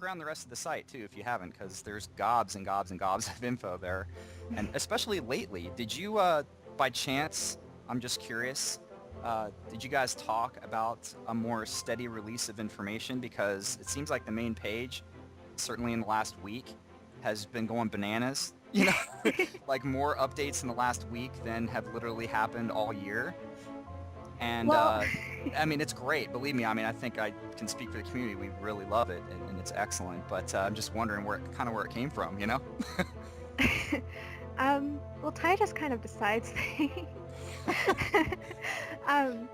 look around the rest of the site too if you haven't, because there's gobs and gobs and gobs of info there. And especially lately, did you, by chance, I'm just curious, did you guys talk about a more steady release of information? Because it seems like the main page, certainly in the last week, has been going bananas. You know, like more updates in the last week than have literally happened all year. And Well, I mean, it's great. Believe me. I mean, I think I can speak for the community. We really love it, and it's excellent. But I'm just wondering where it came from. You know? well, Ty just kind of decides things. um,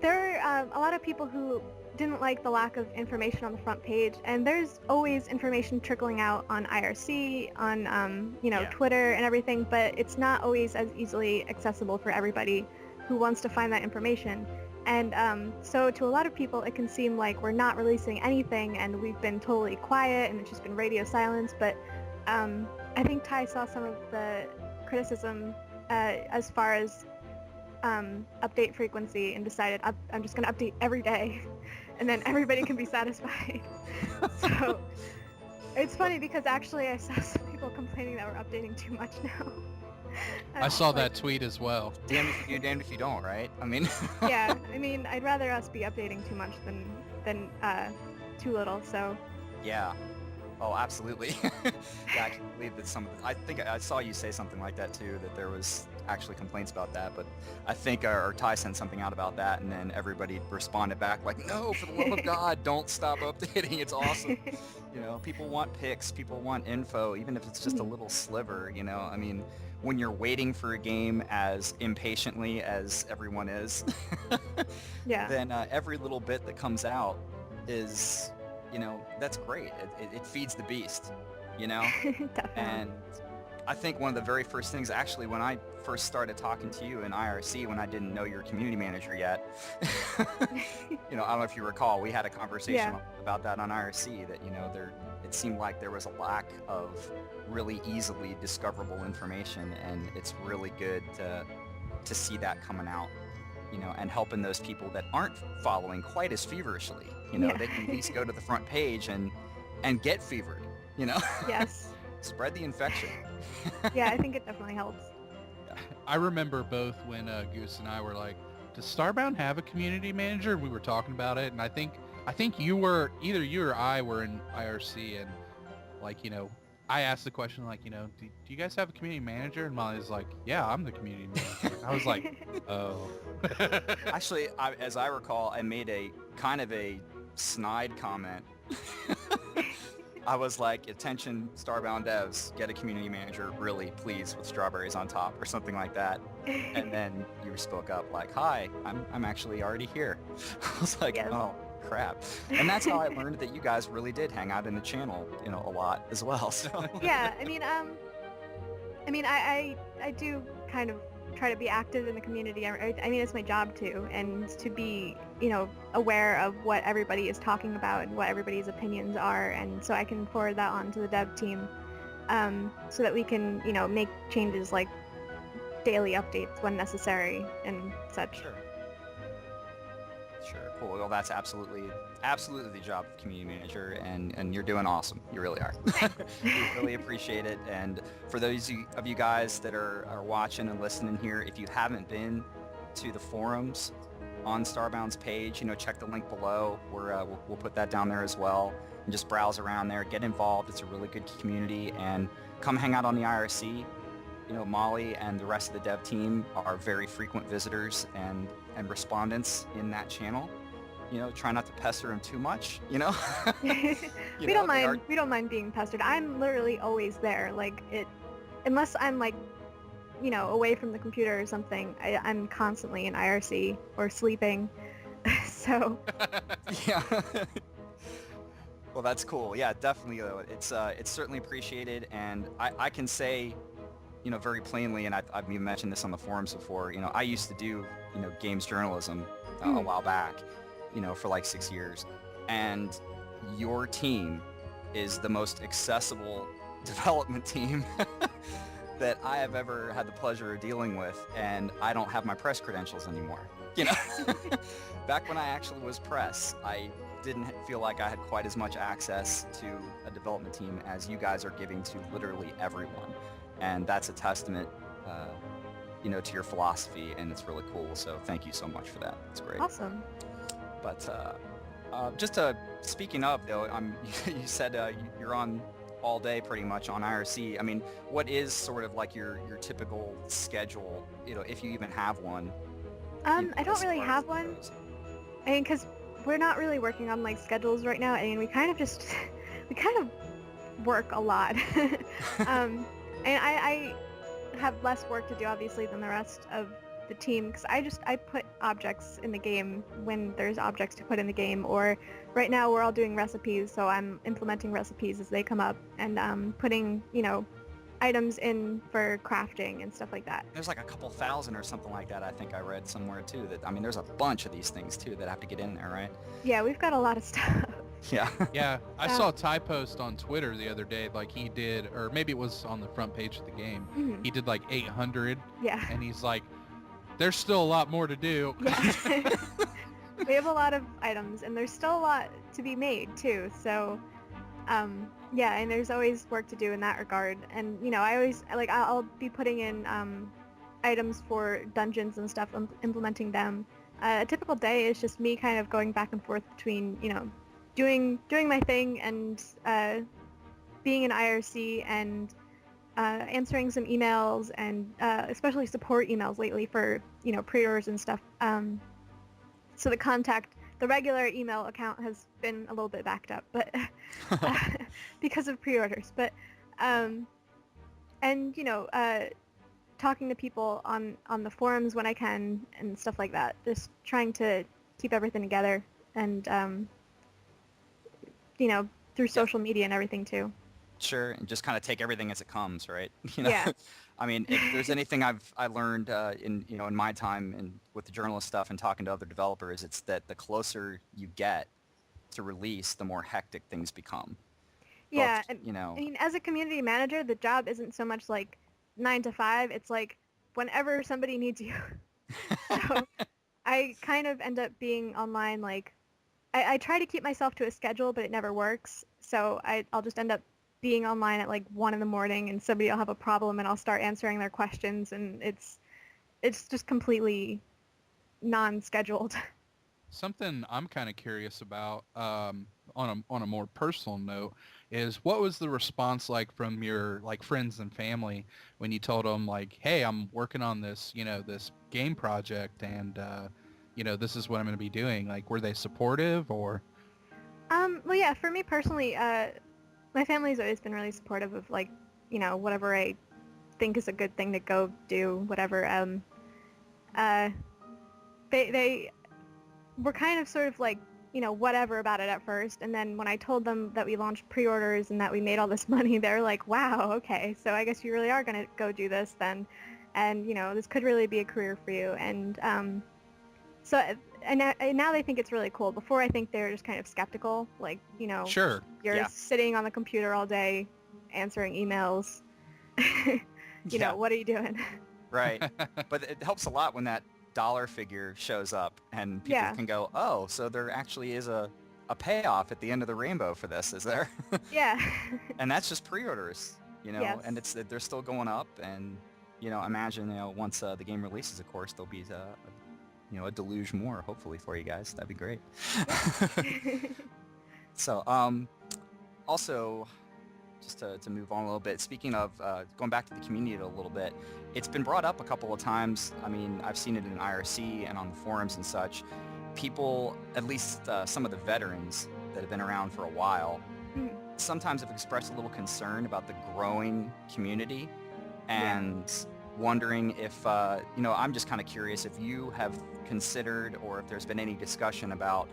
there are a lot of people who didn't like the lack of information on the front page, and there's always information trickling out on IRC, on Yeah. Twitter and everything, but it's not always as easily accessible for everybody who wants to find that information. And so to a lot of people, it can seem like we're not releasing anything, and we've been totally quiet, and it's just been radio silence. But I think Ty saw some of the criticism as far as update frequency and decided I'm just going to update every day and then everybody can be satisfied. So it's funny because actually I saw some people complaining that we're updating too much now. I saw that tweet as well. Damned if you do, damned if you don't, right? I mean. Yeah, I mean, I'd rather us be updating too much than too little, so. Yeah. Oh, absolutely. Yeah, I can believe that I think I saw you say something like that too, that there was actually complaints about that, but I think or Ty sent something out about that, and then everybody responded back like, no, for the love of God, don't stop updating. It's awesome. You know, people want pics, people want info, even if it's just a little sliver, you know? I mean, when you're waiting for a game as impatiently as everyone is, Yeah. then every little bit that comes out is, you know, that's great. It feeds the beast, you know? Definitely. And I think one of the very first things, actually, when I first started talking to you in IRC, when I didn't know your community manager yet, you know, I don't know if you recall, we had a conversation about that on IRC, that, you know, it seemed like there was a lack of really easily discoverable information, and it's really good to see that coming out, you know, and helping those people that aren't following quite as feverishly, you know, they can at least go to the front page and get fevered, you know? Yes. Spread the infection. Yeah, I think it definitely helps. I remember both when Goose and I were like, does Starbound have a community manager? We were talking about it, and I think you were, either you or I were in IRC, and like, you know, I asked the question like, you know, do you guys have a community manager? And Molly's like, yeah, I'm the community manager. I was like, oh. Actually, as I recall, I made a kind of a snide comment. I was like, attention Starbound devs, get a community manager, really, please, with strawberries on top, or something like that. And then you spoke up like, hi, I'm actually already here. I was like, Yes. oh, crap. And that's how I learned that you guys really did hang out in the channel, you know, a lot as well. So. Yeah, I mean, I do kind of try to be active in the community. I mean, it's my job to, and to be, you know, aware of what everybody is talking about and what everybody's opinions are, and so I can forward that on to the dev team, so that we can, you know, make changes like daily updates when necessary and such. Sure. Sure. Cool. Well, that's absolutely the job of community manager, and you're doing awesome. You really are. We really appreciate it. And for those of you guys that are watching and listening here, if you haven't been to the forums on Starbound's page, you know, check the link below. We'll put that down there as well, and just browse around there, get involved. It's a really good community, and come hang out on the IRC. You know, Molly and the rest of the dev team are very frequent visitors and respondents in that channel. You know, try not to pester them too much, you know? We don't mind being pestered. I'm literally always there. Like, unless I'm like, you know, away from the computer or something, I'm constantly in IRC or sleeping. So. Yeah. Well, that's cool. Yeah, definitely. It's certainly appreciated, and I can say, you know, very plainly, and I've even mentioned this on the forums before, you know, I used to do, you know, games journalism a while back, you know, for like 6 years, and your team is the most accessible development team that I have ever had the pleasure of dealing with, and I don't have my press credentials anymore. You know, back when I actually was press, I didn't feel like I had quite as much access to a development team as you guys are giving to literally everyone. And that's a testament, to your philosophy, and it's really cool. So thank you so much for that. It's great. Awesome. But speaking of, though, you said you're on all day pretty much on IRC. I mean, what is sort of like your typical schedule, if you even have one? I don't really have one. I mean, because we're not really working on like schedules right now. I mean, we kind of work a lot. And I have less work to do obviously than the rest of the team, because I put objects in the game when there's objects to put in the game, or right now we're all doing recipes, so I'm implementing recipes as they come up, and putting, items in for crafting and stuff like that. There's like a couple thousand or something like that, I think I read somewhere too. There's a bunch of these things too that have to get in there, right? Yeah, we've got a lot of stuff. Yeah. Yeah, I saw Ty post on Twitter the other day, like he did, or maybe it was on the front page of the game. Mhm. He did like 800. Yeah. And he's like, there's still a lot more to do. Yeah. We have a lot of items, and there's still a lot to be made too. So, yeah, and there's always work to do in that regard. And I always I'll be putting in items for dungeons and stuff, implementing them. A typical day is just me kind of going back and forth between doing my thing and being in IRC and answering some emails, and especially support emails lately for pre-orders and stuff. So the regular email account has been a little bit backed up, but because of pre-orders. But and talking to people on the forums when I can and stuff like that. Just trying to keep everything together, and through social media and everything too. Sure, and just kind of take everything as it comes, right? Yeah. I mean, if there's anything I learned in my time and with the journalist stuff and talking to other developers, it's that the closer you get to release, the more hectic things become. Yeah, Both, I mean, as a community manager, the job isn't so much like 9 to 5. It's like whenever somebody needs you. So I kind of end up being online. Like I try to keep myself to a schedule, but it never works. So I'll just end up being online at like 1 in the morning, and somebody will have a problem, and I'll start answering their questions, and it's just completely non-scheduled. Something I'm kind of curious about, on a more personal note, is what was the response like from your friends and family when you told them hey, I'm working on this this game project, and this is what I'm going to be doing? Were they supportive, or? Well, yeah, for me personally, my family's always been really supportive of whatever I think is a good thing to go do, whatever. They were kind of sort of whatever about it at first, and then when I told them that we launched pre-orders and that we made all this money, they're like, wow, okay, so I guess you really are going to go do this then, and this could really be a career for you. And and now they think it's really cool. Before, I think they were just kind of skeptical, Sure. You're sitting on the computer all day answering emails. What are you doing? Right. But it helps a lot when that dollar figure shows up and people can go, oh, so there actually is a payoff at the end of the rainbow for this, is there? Yeah. And that's just pre-orders, Yes. and they're still going up, and imagine once the game releases, of course, there'll be a deluge more, hopefully, for you guys. That'd be great. So, also, just to move on a little bit, speaking of going back to the community a little bit, it's been brought up a couple of times. I mean, I've seen it in IRC and on the forums and such. People, at least some of the veterans that have been around for a while, sometimes have expressed a little concern about the growing community, and wondering if, I'm just kind of curious if you have considered, or if there's been any discussion about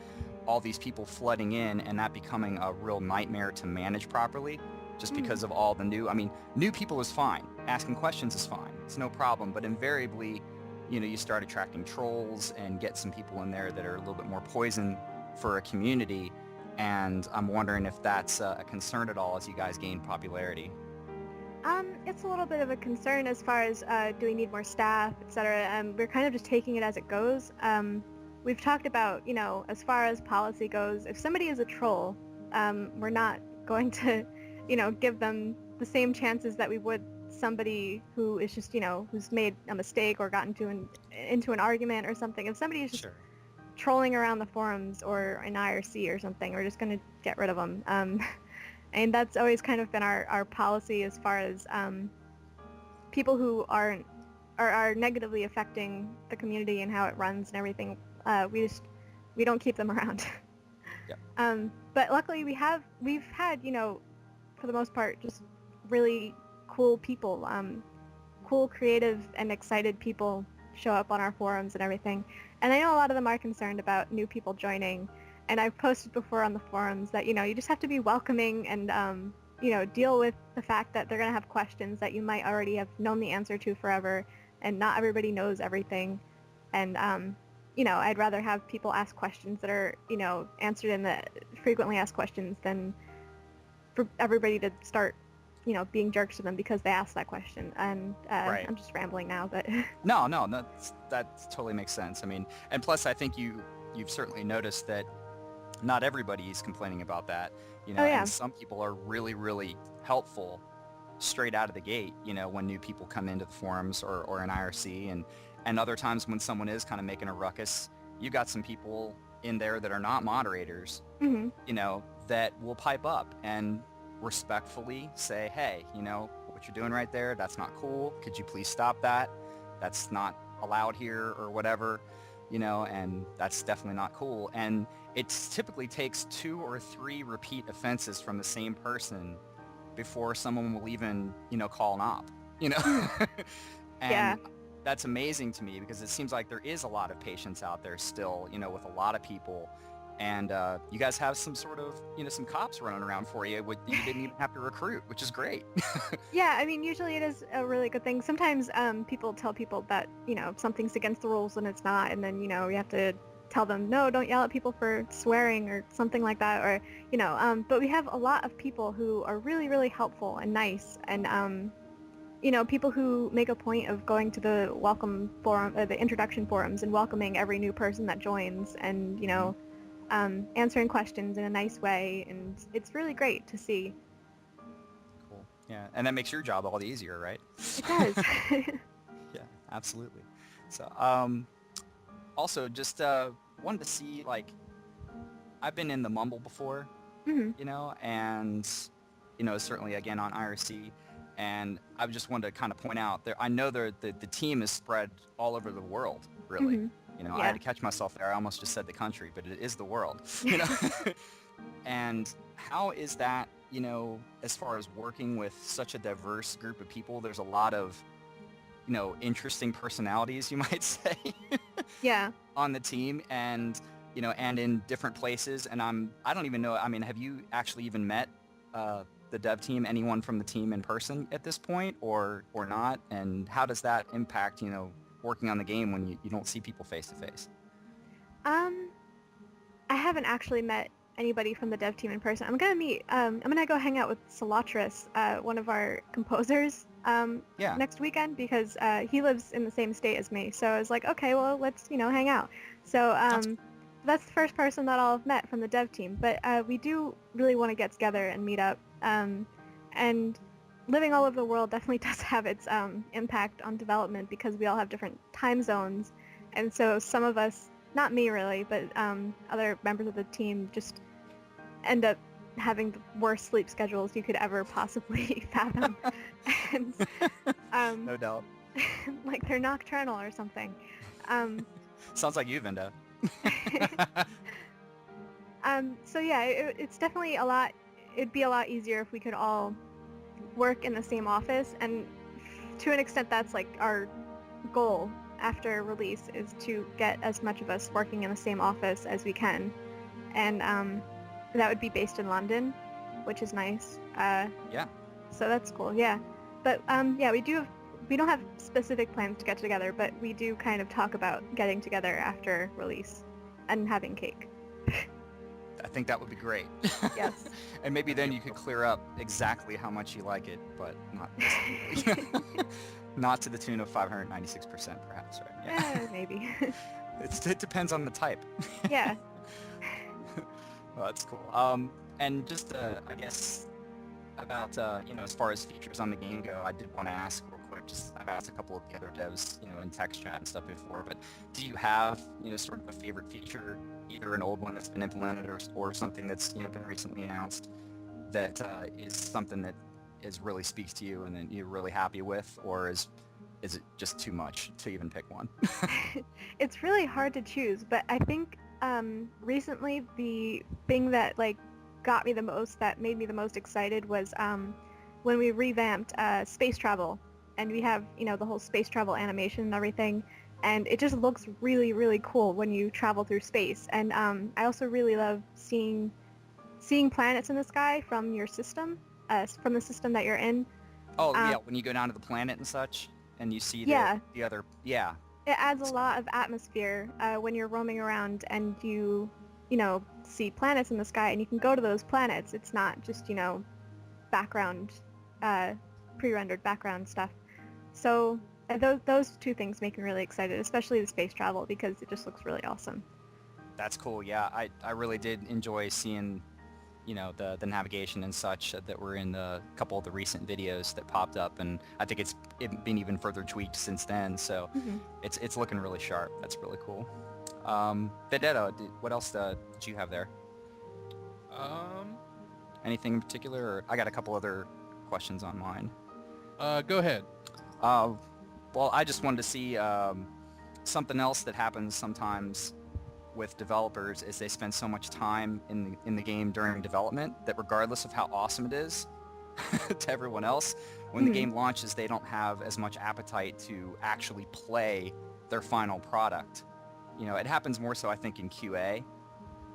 all these people flooding in and that becoming a real nightmare to manage properly, just because of all the new people is fine. Asking questions is fine. It's no problem. But invariably, you start attracting trolls and get some people in there that are a little bit more poison for a community. And I'm wondering if that's a concern at all as you guys gain popularity. It's a little bit of a concern as far as do we need more staff, etc. We're kind of just taking it as it goes. We've talked about, as far as policy goes, if somebody is a troll, we're not going to, give them the same chances that we would somebody who is just, who's made a mistake or gotten into an argument or something. If somebody is just Sure. trolling around the forums or in IRC or something, we're just going to get rid of them. And that's always kind of been our policy as far as people who are negatively affecting the community and how it runs and everything. We don't keep them around. Yeah. But luckily we've had, for the most part, just really cool people, cool, creative, and excited people show up on our forums and everything. And I know a lot of them are concerned about new people joining. And I've posted before on the forums that, you just have to be welcoming and, deal with the fact that they're going to have questions that you might already have known the answer to forever, and not everybody knows everything. And, I'd rather have people ask questions that are, answered in the frequently asked questions than for everybody to start, being jerks to them because they asked that question. And Right. I'm just rambling now, but... No, that totally makes sense. I mean, and plus I think you've certainly noticed that not everybody is complaining about that, Oh, yeah. and some people are really, really helpful straight out of the gate, when new people come into the forums or in IRC, and other times when someone is kind of making a ruckus, you got some people in there that are not moderators, Mm-hmm. that will pipe up and respectfully say, hey, what you're doing right there, that's not cool. Could you please stop that? That's not allowed here or whatever, and that's definitely not cool. And it typically takes 2 or 3 repeat offenses from the same person before someone will even, call an op, and Yeah. that's amazing to me because it seems like there is a lot of patience out there still, with a lot of people. And you guys have some sort of, some cops running around for you. You didn't even have to recruit, which is great. Yeah, I mean, usually it is a really good thing. Sometimes people tell people that, something's against the rules and it's not, and then, you have to tell them, no, don't yell at people for swearing or something like that, or, but we have a lot of people who are really, really helpful and nice, and, people who make a point of going to the welcome forum, the introduction forums, and welcoming every new person that joins, and, answering questions in a nice way, and it's really great to see. Cool. Yeah, and that makes your job all the easier, right? It does. Yeah, absolutely. So, also just wanted to see, like, I've been in the Mumble before, Hmm. and certainly again on IRC, and I just wanted to kind of point out there. I know the team is spread all over the world, really. Hmm. I Yeah. had to catch myself there. I almost just said the country, but it is the world. And how is that, as far as working with such a diverse group of people? There's a lot of, interesting personalities, you might say, Yeah. on the team, and and in different places. And I don't even know. I mean, have you actually even met the dev team, anyone from the team in person at this point, or not? And how does that impact, working on the game when you don't see people face to face? I haven't actually met anybody from the dev team in person. I'm gonna go hang out with Solatris, one of our composers, Yeah. next weekend, because he lives in the same state as me. So I was like, okay, well, let's, hang out. So that's the first person that I'll have met from the dev team. But we do really want to get together and meet up. And living all over the world definitely does have its impact on development, because we all have different time zones. And so some of us, not me really, but other members of the team just end up having the worst sleep schedules you could ever possibly fathom. And No doubt. like they're nocturnal or something. Sounds like you, Vinda. So yeah, it's definitely it'd be a lot easier if we could all work in the same office, and to an extent that's like our goal after release, is to get as much of us working in the same office as we can. And that would be based in London, which is nice. Yeah. So that's cool, yeah. But yeah, we don't have specific plans to get together, but we do kind of talk about getting together after release and having cake. I think that would be great. Yes. And maybe then you could clear up exactly how much you like it, but not not to the tune of 596% perhaps, right? Yeah. Maybe. It depends on the type. Yeah. Well, that's cool. And just I guess about as far as features on the game go, I did want to ask real quick. Just I've asked a couple of the other devs, in text chat and stuff before, but do you have sort of a favorite feature, either an old one that's been implemented or something that's been recently announced that is something that really speaks to you and that you're really happy with, or is it just too much to even pick one? It's really hard to choose, but I think recently the thing that got me the most, that made me the most excited, was when we revamped space travel, and we have the whole space travel animation and everything, and it just looks really, really cool when you travel through space. And I also really love seeing planets in the sky from your system, from the system that you're in. Oh yeah, when you go down to the planet and such, and you see the other, yeah. It adds a lot of atmosphere when you're roaming around and you see planets in the sky, and you can go to those planets. It's not just, background, pre-rendered background stuff. So those two things make me really excited, especially the space travel, because it just looks really awesome. That's cool. Yeah, I really did enjoy seeing, the navigation and such that were in a couple of the recent videos that popped up, and I think it's been even further tweaked since then. So it's looking really sharp. That's really cool. Vedetta, what else did you have there? Anything in particular? Or I got a couple other questions on mine. Go ahead. Well, I just wanted to see something else that happens sometimes with developers is they spend so much time in the game during development that regardless of how awesome it is to everyone else, when the game launches, they don't have as much appetite to actually play their final product. It happens more so, I think, in QA.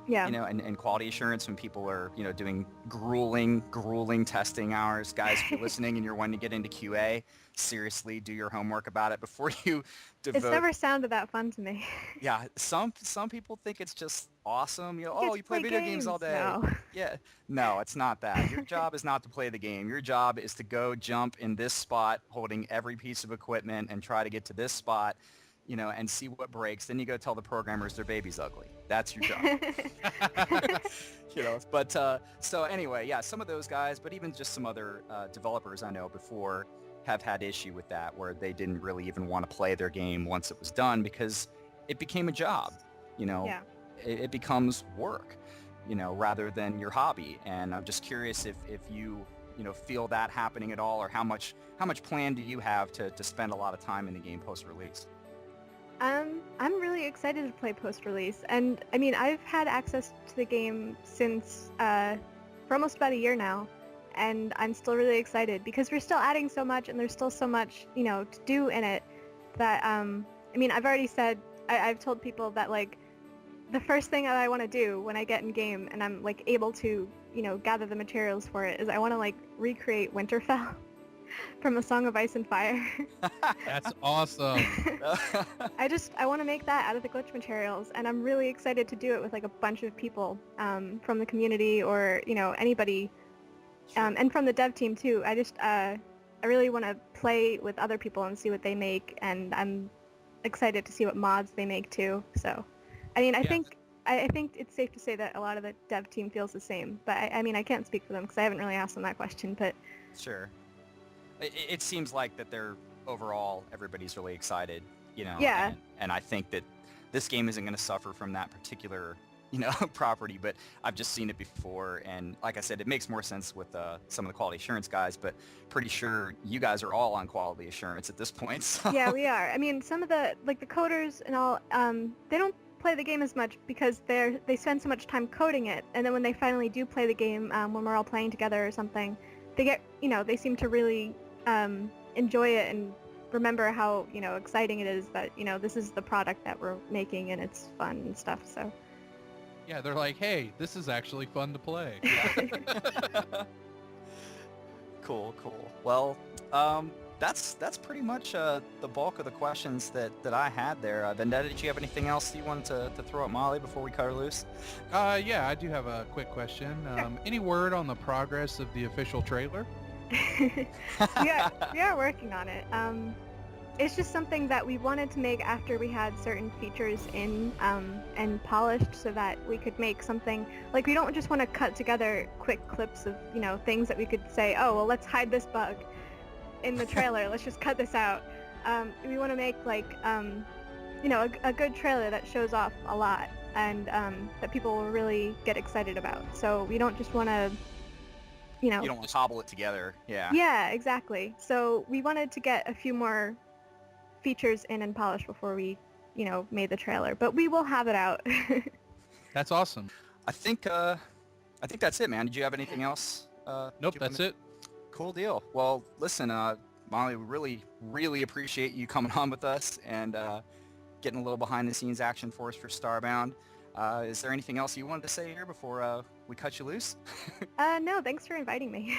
Yeah. And quality assurance, when people are, doing grueling testing hours. Guys, if you're listening and you're wanting to get into QA, seriously, do your homework about it before you devote... It's never sounded that fun to me. Yeah, some people think it's just awesome. You play video games all day. No. Yeah, no, it's not that. Your job is not to play the game. Your job is to go jump in this spot, holding every piece of equipment, and try to get to this spot, and see what breaks. Then you go tell the programmers their baby's ugly. That's your job. But so anyway, yeah, some of those guys, but even just some other developers I know before have had issue with that, where they didn't really even want to play their game once it was done because it became a job. Yeah. It becomes work, rather than your hobby. And I'm just curious if you feel that happening at all, or how much plan do you have to spend a lot of time in the game post-release? I'm really excited to play post-release, and I mean, I've had access to the game since for almost about a year now, and I'm still really excited because we're still adding so much, and there's still so much to do in it that I mean, I've already said, I've told people that the first thing that I want to do when I get in game and I'm able to gather the materials for it is I want to recreate Winterfell from A Song of Ice and Fire. That's awesome. I want to make that out of the glitch materials, and I'm really excited to do it with a bunch of people from the community, or anybody, and from the dev team too. I really want to play with other people and see what they make, and I'm excited to see what mods they make too. So, I mean, I think it's safe to say that a lot of the dev team feels the same, but I mean, I can't speak for them because I haven't really asked them that question, but... Sure. It seems like that they're overall, everybody's really excited, Yeah. And I think that this game isn't going to suffer from that particular, property, but I've just seen it before, and like I said, it makes more sense with some of the quality assurance guys, but pretty sure you guys are all on quality assurance at this point. So. Yeah, we are. I mean, some of the coders and all, they don't play the game as much because they spend so much time coding it, and then when they finally do play the game, when we're all playing together or something, they get, they seem to really enjoy it and remember how exciting it is that this is the product that we're making and it's fun and stuff. So yeah, they're like, hey, this is actually fun to play. Cool. Well, that's pretty much the bulk of the questions that I had there. Vendetta, did you have anything else you wanted to throw at Molly before we cut her loose? Yeah, I do have a quick question. Any word on the progress of the official trailer? We are working on it. It's just something that we wanted to make after we had certain features in and polished, so that we could make something like, we don't just want to cut together quick clips of, you know, things that we could say, oh well, let's hide this bug in the trailer, let's just cut this out. We want to make like you know, a good trailer that shows off a lot and that people will really get excited about. So we don't just want to, you know, You don't want to cobble it together. Yeah. yeah, exactly. So we wanted to get a few more features in and polished before we, you know, made the trailer. But we will have it out. That's awesome. I think that's it, man. Did you have anything else? Nope, that's it. Cool deal. Well, listen, Molly, we really appreciate you coming on with us and getting a little behind-the-scenes action for us for Starbound. Is there anything else you wanted to say here before we cut you loose? No, thanks for inviting me.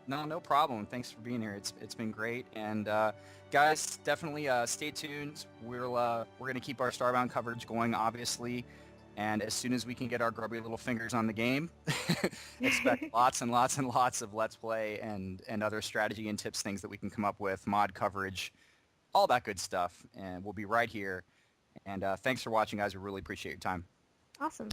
No problem. Thanks for being here. It's been great. And guys, definitely stay tuned. We're gonna keep our Starbound coverage going, obviously. And as soon as we can get our grubby little fingers on the game, expect lots and lots and lots of Let's Play and other strategy and tips, things that we can come up with, mod coverage, all that good stuff. And we'll be right here. And thanks for watching, guys. We really appreciate your time. Awesome.